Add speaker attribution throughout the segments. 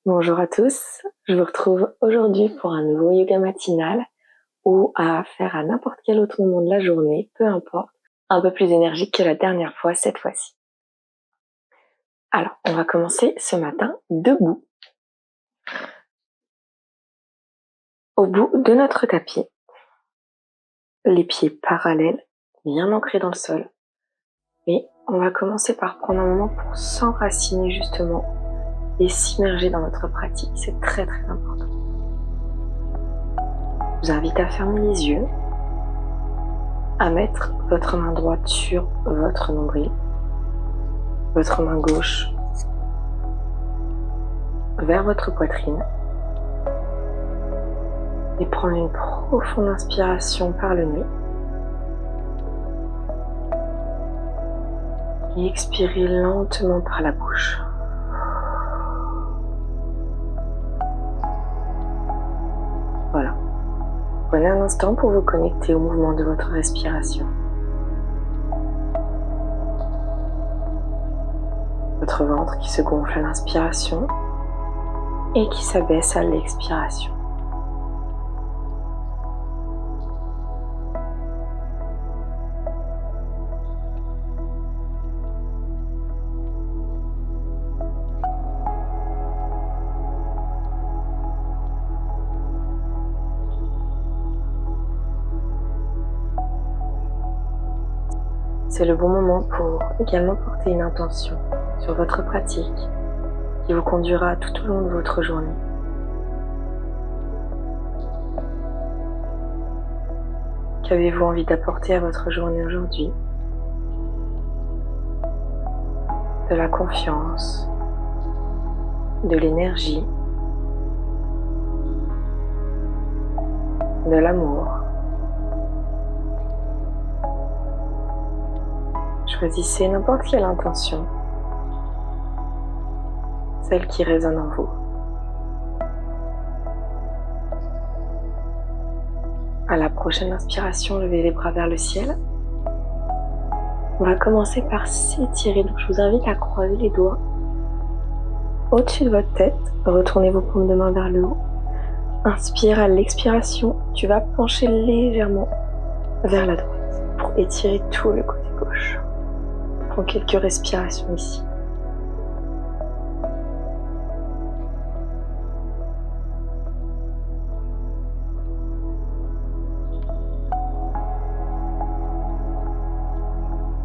Speaker 1: Bonjour à tous, je vous retrouve aujourd'hui pour un nouveau yoga matinal ou à faire à n'importe quel autre moment de la journée, peu importe, un peu plus énergique que la dernière fois cette fois-ci. Alors, on va commencer ce matin debout, au bout de notre tapis, les pieds parallèles, bien ancrés dans le sol. Et on va commencer par prendre un moment pour s'enraciner justement et s'immerger dans notre pratique, c'est très très important. Je vous invite à fermer les yeux, à mettre votre main droite sur votre nombril, votre main gauche vers votre poitrine et prendre une profonde inspiration par le nez et expirer lentement par la bouche. Voilà. Prenez un instant pour vous connecter au mouvement de votre respiration. Votre ventre qui se gonfle à l'inspiration et qui s'abaisse à l'expiration. C'est le bon moment pour également porter une intention sur votre pratique qui vous conduira tout au long de votre journée. Qu'avez-vous envie d'apporter à votre journée aujourd'hui? De la confiance, de l'énergie, de l'amour. Choisissez n'importe quelle intention, celle qui résonne en vous. À la prochaine inspiration, levez les bras vers le ciel. On va commencer par s'étirer, donc je vous invite à croiser les doigts au-dessus de votre tête. Retournez vos paumes de main vers le haut. Inspire, à l'expiration, tu vas pencher légèrement vers la droite pour étirer tout le côté gauche. Prends quelques respirations ici.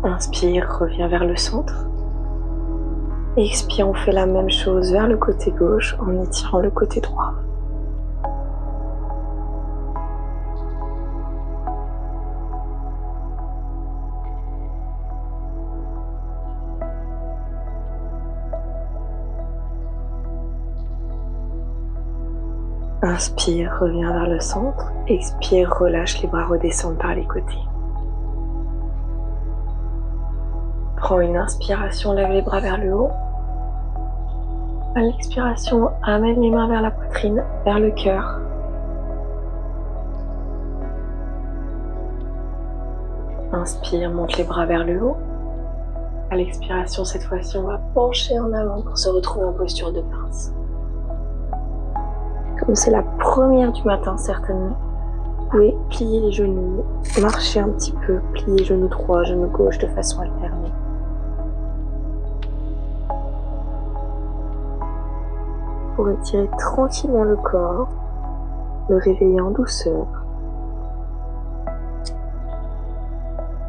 Speaker 1: Inspire, reviens vers le centre. Expire, on fait la même chose vers le côté gauche en étirant le côté droit. Inspire, reviens vers le centre. Expire, relâche, les bras redescendent par les côtés. Prends une inspiration, lève les bras vers le haut. À l'expiration, amène les mains vers la poitrine, vers le cœur. Inspire, monte les bras vers le haut. À l'expiration, cette fois-ci, on va pencher en avant pour se retrouver en posture de pince. Comme c'est la première du matin, certainement, vous pouvez plier les genoux, marcher un petit peu, plier genou droit, genou gauche de façon alternée. Pour étirer tranquillement le corps, le réveiller en douceur.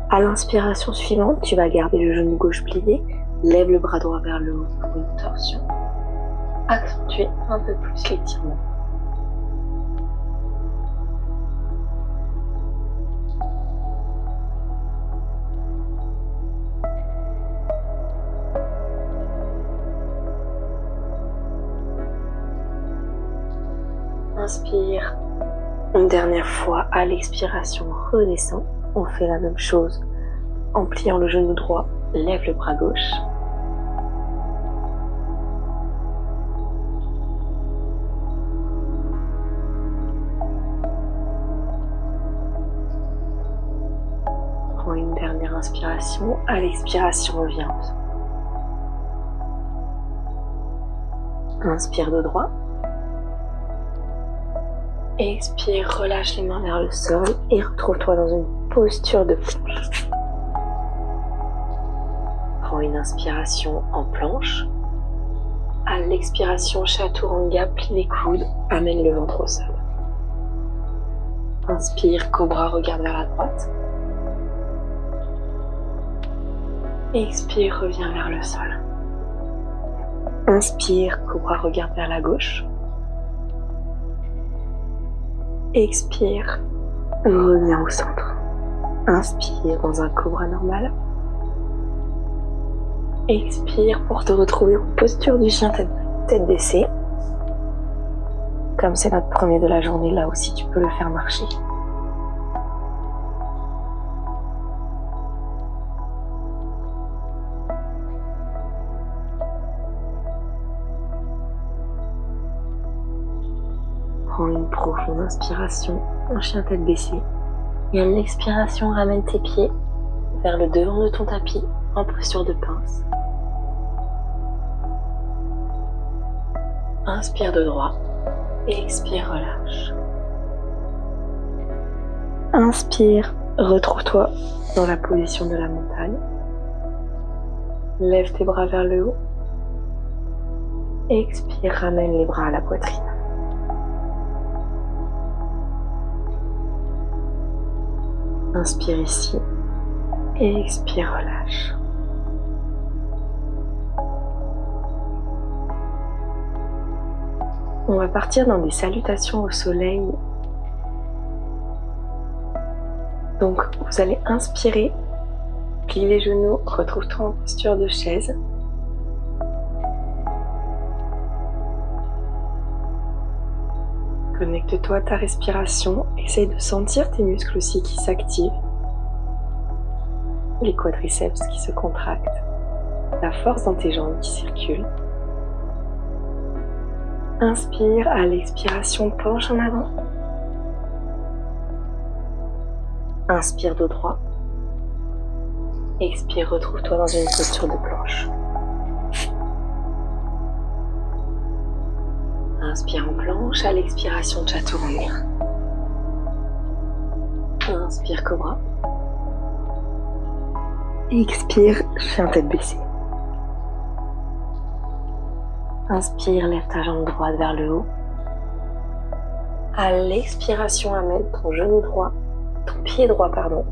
Speaker 1: À l'inspiration suivante, tu vas garder le genou gauche plié, lève le bras droit vers le haut pour une torsion. Accentue un peu plus l'étirement. Inspire. Une dernière fois, à l'expiration, redescend. On fait la même chose en pliant le genou droit, lève le bras gauche. Prends une dernière inspiration, à l'expiration, reviens. Inspire de droit. Expire, relâche les mains vers le sol et retrouve-toi dans une posture de planche. Prends une inspiration en planche. À l'expiration, Chaturanga, plie les coudes, amène le ventre au sol. Inspire, cobra, regarde vers la droite. Expire, reviens vers le sol. Inspire, cobra, regarde vers la gauche. Expire, reviens au centre. Inspire dans un cobra normal. Expire pour te retrouver en posture du chien tête baissée. Comme c'est notre premier de la journée, là aussi tu peux le faire marcher. Prends une profonde inspiration en chien tête baissée. Et à l'expiration, ramène tes pieds vers le devant de ton tapis en posture de pince. Inspire de droit. Expire, relâche. Inspire, retrouve-toi dans la position de la montagne. Lève tes bras vers le haut. Expire, ramène les bras à la poitrine. Inspire ici. Expire, relâche. On va partir dans des salutations au soleil. Donc, vous allez inspirer, plie les genoux, retrouve-toi en posture de chaise. Connecte-toi à ta respiration, essaye de sentir tes muscles aussi qui s'activent, les quadriceps qui se contractent, la force dans tes jambes qui circulent. Inspire, à l'expiration, penche en avant. Inspire dos droit. Expire, retrouve-toi dans une posture de planche. Inspire en planche, à l'expiration, Chaturanga. Inspire, cobra. Expire, chien tête baissée. Inspire, lève ta jambe droite vers le haut. À l'expiration, amène ton genou droit, ton pied droit,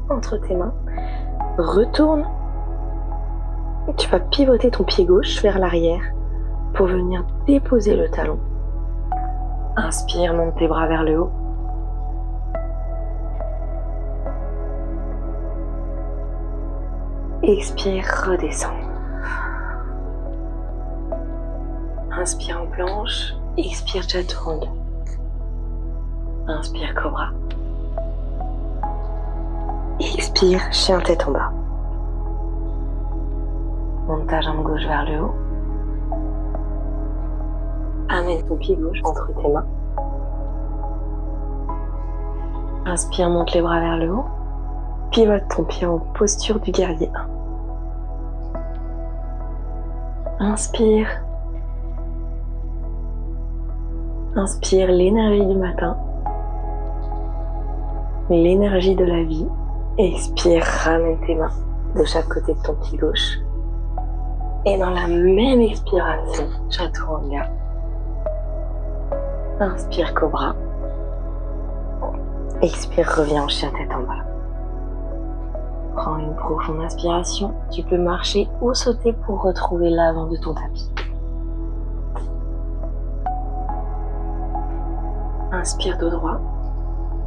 Speaker 1: entre tes mains. Retourne. Tu vas pivoter ton pied gauche vers l'arrière pour venir déposer le talon. Inspire, monte tes bras vers le haut. Expire, redescends. Inspire en planche, expire Chaturanga. Inspire cobra. Expire chien tête en bas. Monte ta jambe gauche vers le haut. Amène ton pied gauche entre tes mains. Inspire, monte les bras vers le haut. Pivote ton pied en posture du guerrier 1. Inspire. Inspire l'énergie du matin, l'énergie de la vie. Expire, ramène tes mains de chaque côté de ton pied gauche. Et dans la même expiration, Chaturanga. Inspire, cobra. Expire, reviens en chien tête en bas. Prends une profonde inspiration. Tu peux marcher ou sauter pour retrouver l'avant de ton tapis. Inspire dos droit.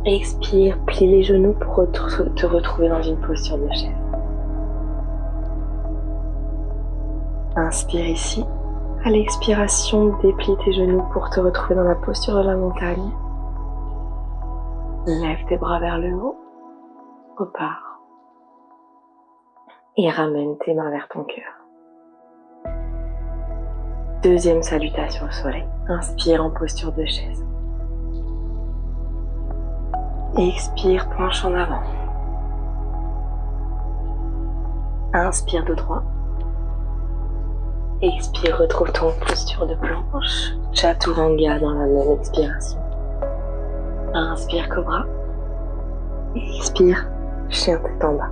Speaker 1: Expire, plie les genoux pour te retrouver dans une posture de chaise. Inspire ici. À l'expiration, déplie tes genoux pour te retrouver dans la posture de la montagne. Lève tes bras vers le haut. Repars. Et ramène tes mains vers ton cœur. Deuxième salutation au soleil. Inspire en posture de chaise. Expire, penche en avant. Inspire de droit. Expire, retrouve-toi en posture de planche. Chaturanga dans la même expiration. Inspire, cobra. Expire, chien tête en bas.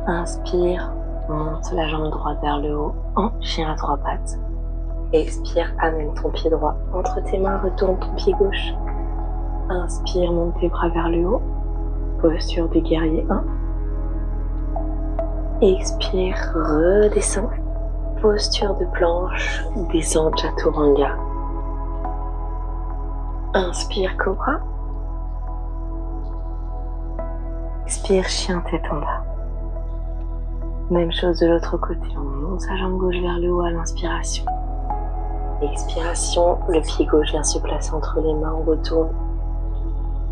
Speaker 1: Inspire, monte la jambe droite vers le haut en chien à trois pattes. Expire, amène ton pied droit entre tes mains, retourne ton pied gauche. Inspire, monte tes bras vers le haut. Posture de guerrier 1. Expire, redescends. Posture de planche, descends chaturanga. Inspire, cobra. Expire, chien tête en bas. Même chose de l'autre côté, on monte sa jambe gauche vers le haut à l'inspiration. Expiration, le pied gauche vient se placer entre les mains, on retourne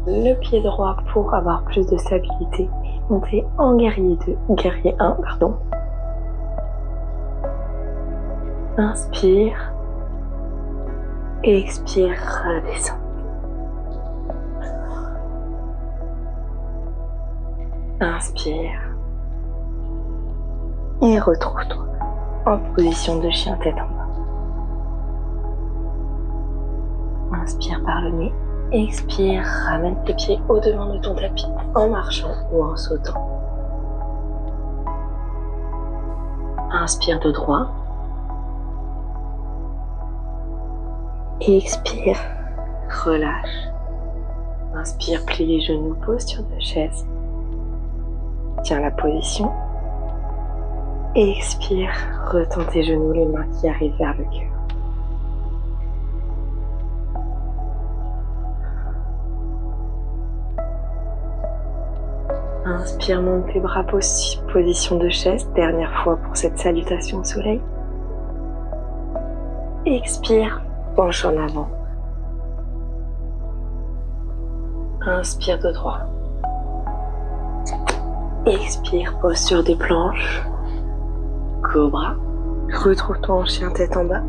Speaker 1: le pied droit pour avoir plus de stabilité. Montez en guerrier 1, pardon. Inspire. Expire, redescends. Inspire. Et retrouve-toi en position de chien tête en bas. Inspire par le nez. Expire, ramène tes pieds au-devant de ton tapis en marchant ou en sautant. Inspire de droit. Expire, relâche. Inspire, plie les genoux, posture de chaise. Tiens la position. Expire, retends tes genoux, les mains qui arrivent vers le cœur. Inspire, monte tes bras, position de chaise, dernière fois pour cette salutation au soleil. Expire, penche en avant. Inspire de droit. Expire, posture des planches. Cobra. Retrouve-toi en chien tête en bas.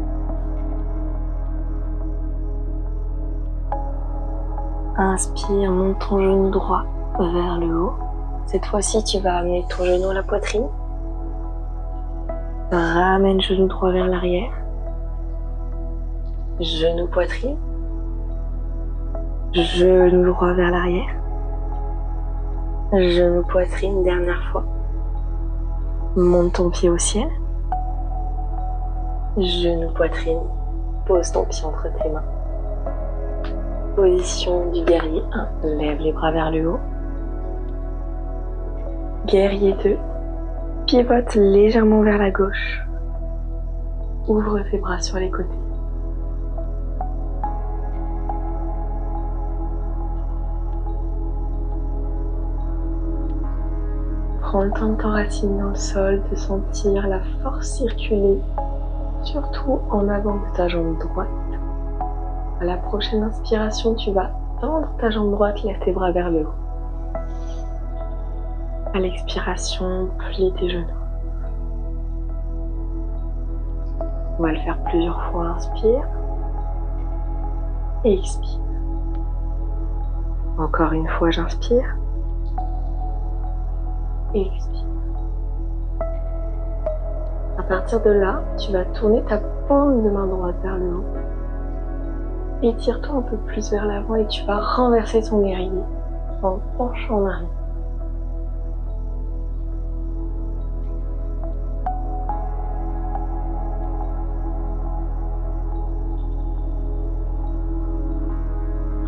Speaker 1: Inspire, monte ton genou droit vers le haut. Cette fois-ci, tu vas amener ton genou à la poitrine. Ramène genou droit vers l'arrière. Genou poitrine. Genou droit vers l'arrière. Genou poitrine, dernière fois. Monte ton pied au ciel. Genou poitrine. Pose ton pied entre tes mains. Position du guerrier 1. Lève les bras vers le haut. Guerrier 2. Pivote légèrement vers la gauche. Ouvre tes bras sur les côtés. Prends le temps de t'enraciner dans le sol, de sentir la force circuler, surtout en avant de ta jambe droite. À la prochaine inspiration, tu vas tendre ta jambe droite, lève tes bras vers le haut. À l'expiration, plie tes genoux. On va le faire plusieurs fois. Inspire. Et expire. Encore une fois, j'inspire. Et expire. À partir de là, tu vas tourner ta paume de main droite vers le haut. Étire-toi un peu plus vers l'avant et tu vas renverser ton guerrier en penchant en arrière.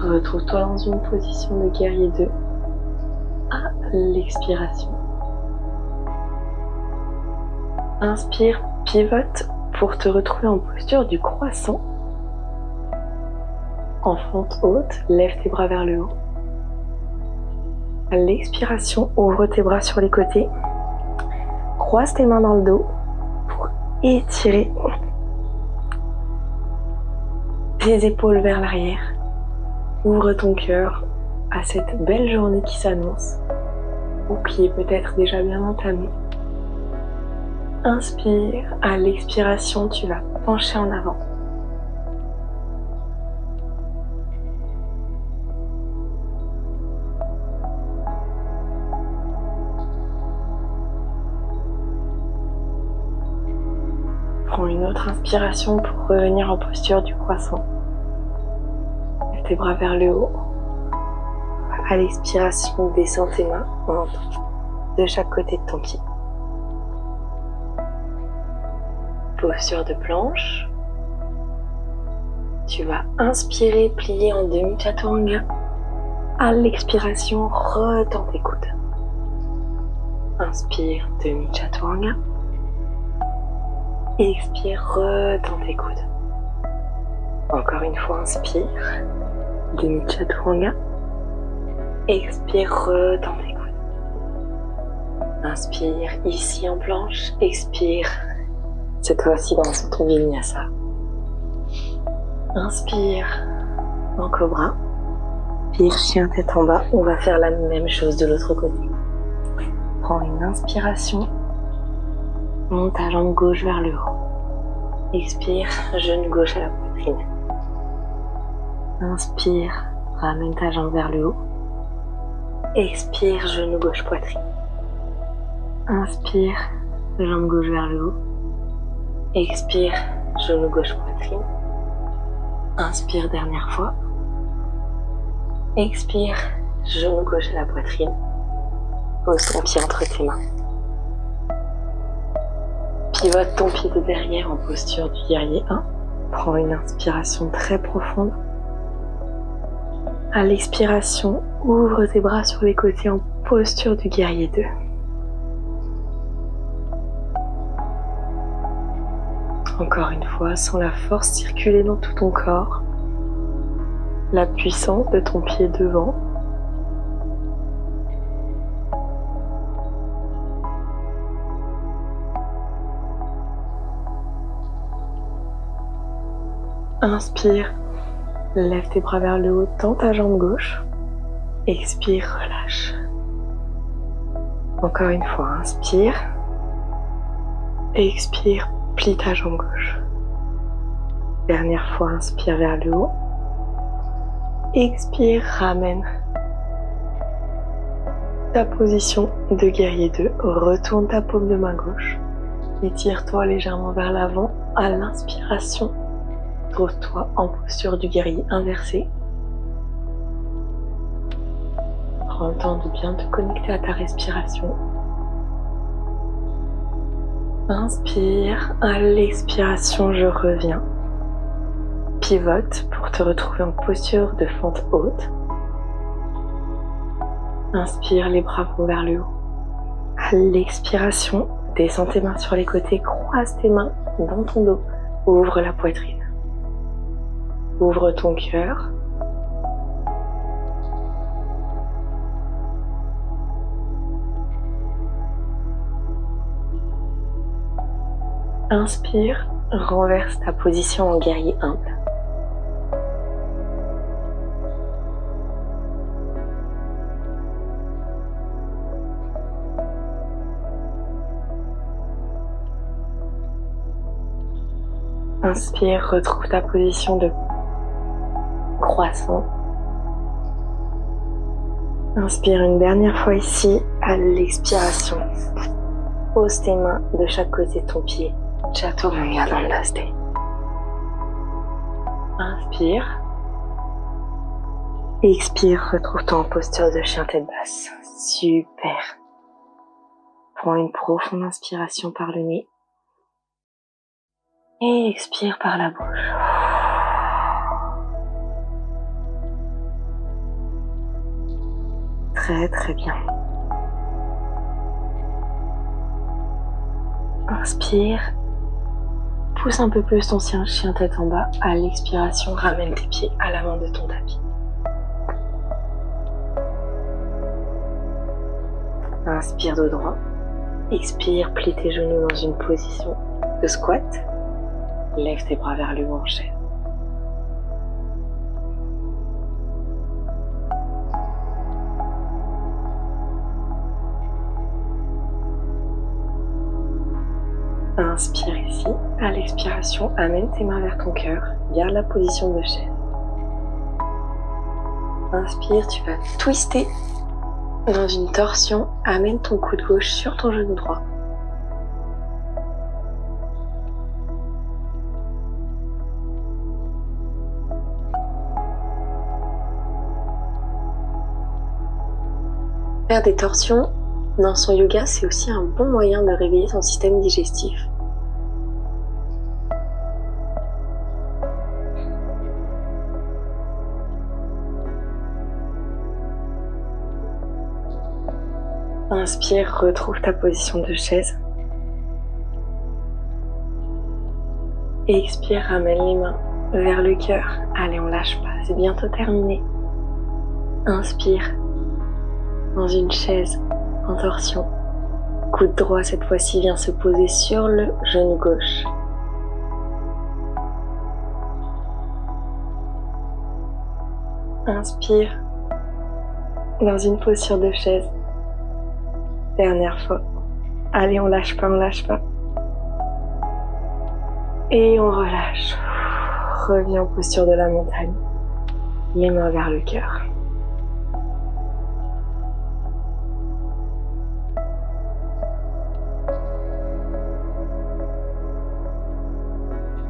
Speaker 1: Retrouve-toi dans une position de guerrier 2 à l'expiration. Inspire, pivote pour te retrouver en posture du croissant. En fente haute, lève tes bras vers le haut. À l'expiration, ouvre tes bras sur les côtés. Croise tes mains dans le dos pour étirer tes épaules vers l'arrière. Ouvre ton cœur à cette belle journée qui s'annonce, ou qui est peut-être déjà bien entamée. Inspire, à l'expiration, tu vas pencher en avant. une autre inspiration pour revenir en posture du croissant. Lève tes bras vers le haut. À l'expiration, descends tes mains de chaque côté de ton pied. Posture de planche. Tu vas inspirer, plier en demi-chaturanga. À l'expiration, retends tes coudes. Inspire, demi-chaturanga. Expire, retends tes coudes. Encore une fois, inspire, demi-chaturanga. Expire, retends tes coudes. Inspire, ici en planche. Expire, cette fois-ci dans ton vinyasa. Inspire, en cobra. Expire, chien tête en bas. On va faire la même chose de l'autre côté. Prends une inspiration. Monte ta jambe gauche vers le haut. Expire, genou gauche à la poitrine. Inspire, ramène ta jambe vers le haut. Expire, genou gauche poitrine. Inspire, jambe gauche vers le haut. Expire, genou gauche poitrine. Inspire, dernière fois. Expire, genou gauche à la poitrine. Pose ton pied entre tes mains. Pivote ton pied de derrière en posture du guerrier 1. Prends une inspiration très profonde. À l'expiration, ouvre tes bras sur les côtés en posture du guerrier 2. Encore une fois, sens la force circuler dans tout ton corps. La puissance de ton pied devant. Inspire, lève tes bras vers le haut, tends ta jambe gauche. Expire, relâche. Encore une fois, inspire. Expire, plie ta jambe gauche. Dernière fois, inspire vers le haut. Expire, ramène ta position de guerrier 2. Retourne ta paume de main gauche. Étire-toi légèrement vers l'avant. À l'inspiration, trouve-toi en posture du guerrier inversé. Prends le temps de bien te connecter à ta respiration. Inspire, à l'expiration, je reviens. Pivote pour te retrouver en posture de fente haute. Inspire, les bras vont vers le haut. À l'expiration, descends tes mains sur les côtés, croise tes mains dans ton dos. Ouvre la poitrine. Ouvre ton cœur. Inspire, renverse ta position en guerrier humble. Inspire, retrouve ta position de croissant. Inspire une dernière fois ici, à l'expiration. Pose tes mains de chaque côté de ton pied. Chaturanga Dandasana. Inspire. Expire, retrouve-toi en posture de chien tête basse. Super. Prends une profonde inspiration par le nez. Et expire par la bouche. Très très bien. Inspire. Pousse un peu plus ton chien tête en bas. À l'expiration, ramène tes pieds à l'avant de ton tapis. Inspire dos droit. Expire, plie tes genoux dans une position de squat. Lève tes bras vers le haut en chaise. Inspire ici. À l'expiration, amène tes mains vers ton cœur. Garde la position de chaise. Inspire, tu vas twister dans une torsion. Amène ton coude gauche sur ton genou droit. Faire des torsions dans son yoga, c'est aussi un bon moyen de réveiller son système digestif. Inspire, retrouve ta position de chaise. Expire, ramène les mains vers le cœur. Allez, on lâche pas, c'est bientôt terminé. Inspire, dans une chaise en torsion. Coude droit cette fois-ci vient se poser sur le genou gauche. Inspire, dans une posture de chaise. Dernière fois. Allez, on lâche pas, on lâche pas. Et on relâche. Reviens en posture de la montagne. Les mains vers le cœur.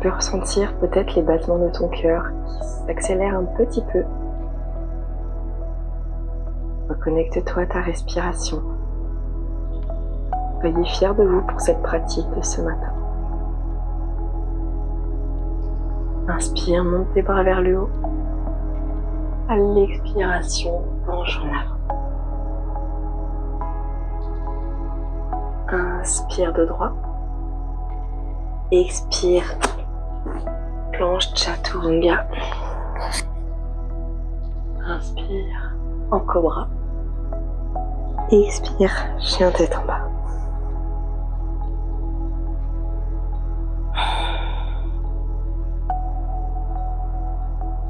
Speaker 1: Tu peux ressentir peut-être les battements de ton cœur qui s'accélèrent un petit peu. Reconnecte-toi à ta respiration. Soyez fiers de vous pour cette pratique de ce matin. Inspire, monte tes bras vers le haut. À l'expiration, penche en avant. Inspire de droit. Expire, planche chaturanga. Inspire, en cobra. Expire, chien tête en bas.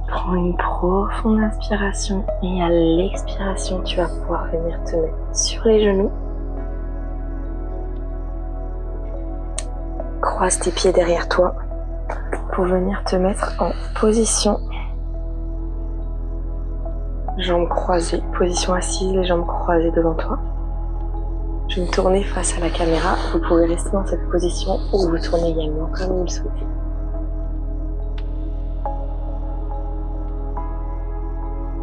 Speaker 1: Prends une profonde inspiration et à l'expiration, tu vas pouvoir venir te mettre sur les genoux. Croise tes pieds derrière toi pour venir te mettre en position. Jambes croisées, position assise, les jambes croisées devant toi. Je vais me tourner face à la caméra. Vous pouvez rester dans cette position ou vous tourner également comme vous le souhaitez.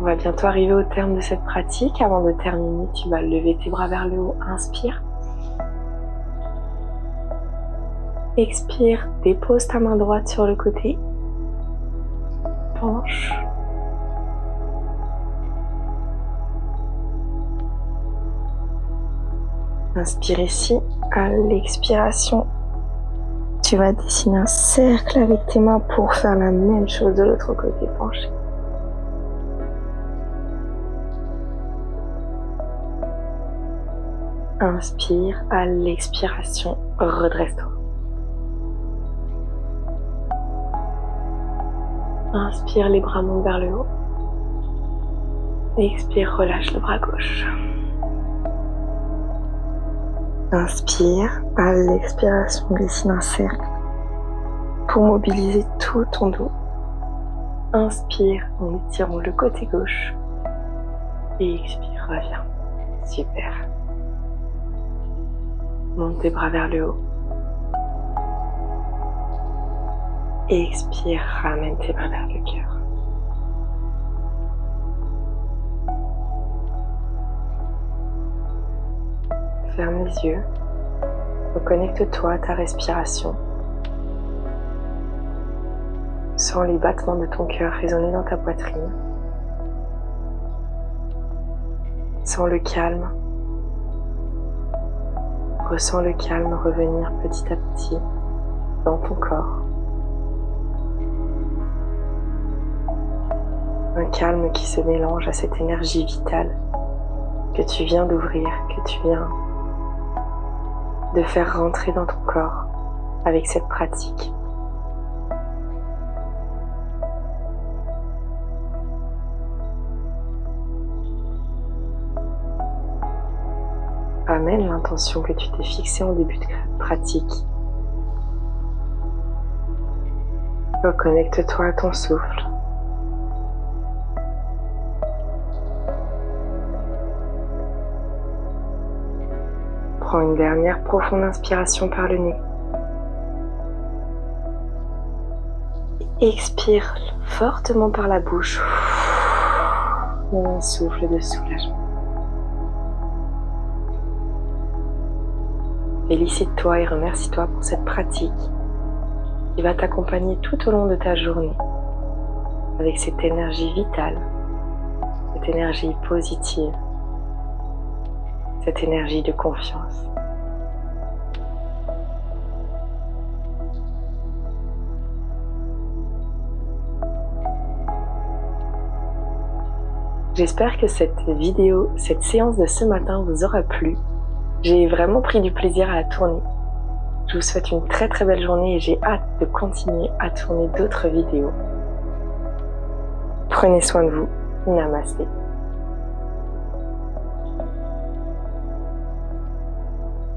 Speaker 1: On va bientôt arriver au terme de cette pratique. Avant de terminer, tu vas lever tes bras vers le haut. Inspire. Expire. Dépose ta main droite sur le côté. Penche. Inspire ici. À l'expiration, tu vas dessiner un cercle avec tes mains pour faire la même chose de l'autre côté. Penché. Inspire, à l'expiration, redresse-toi. Inspire, les bras montent vers le haut. Expire, relâche le bras gauche. Inspire, à l'expiration, dessine un cercle pour mobiliser tout ton dos. Inspire en étirant le côté gauche. Et expire, reviens. Super. Monte tes bras vers le haut. Expire, ramène tes mains vers le cœur. Ferme les yeux. Reconnecte-toi à ta respiration. Sens les battements de ton cœur résonner dans ta poitrine. Sens le calme. Ressens le calme revenir petit à petit dans ton corps. Un calme qui se mélange à cette énergie vitale que tu viens d'ouvrir, que tu viens de faire rentrer dans ton corps avec cette pratique. Amène l'intention que tu t'es fixée en début de pratique. Reconnecte-toi à ton souffle. Prends une dernière profonde inspiration par le nez. Expire fortement par la bouche. Un souffle de soulagement. Félicite-toi et remercie-toi pour cette pratique qui va t'accompagner tout au long de ta journée avec cette énergie vitale, cette énergie positive, cette énergie de confiance. J'espère que cette vidéo, cette séance de ce matin vous aura plu. J'ai vraiment pris du plaisir à la tourner. Je vous souhaite une très très belle journée et j'ai hâte de continuer à tourner d'autres vidéos. Prenez soin de vous. Namasté.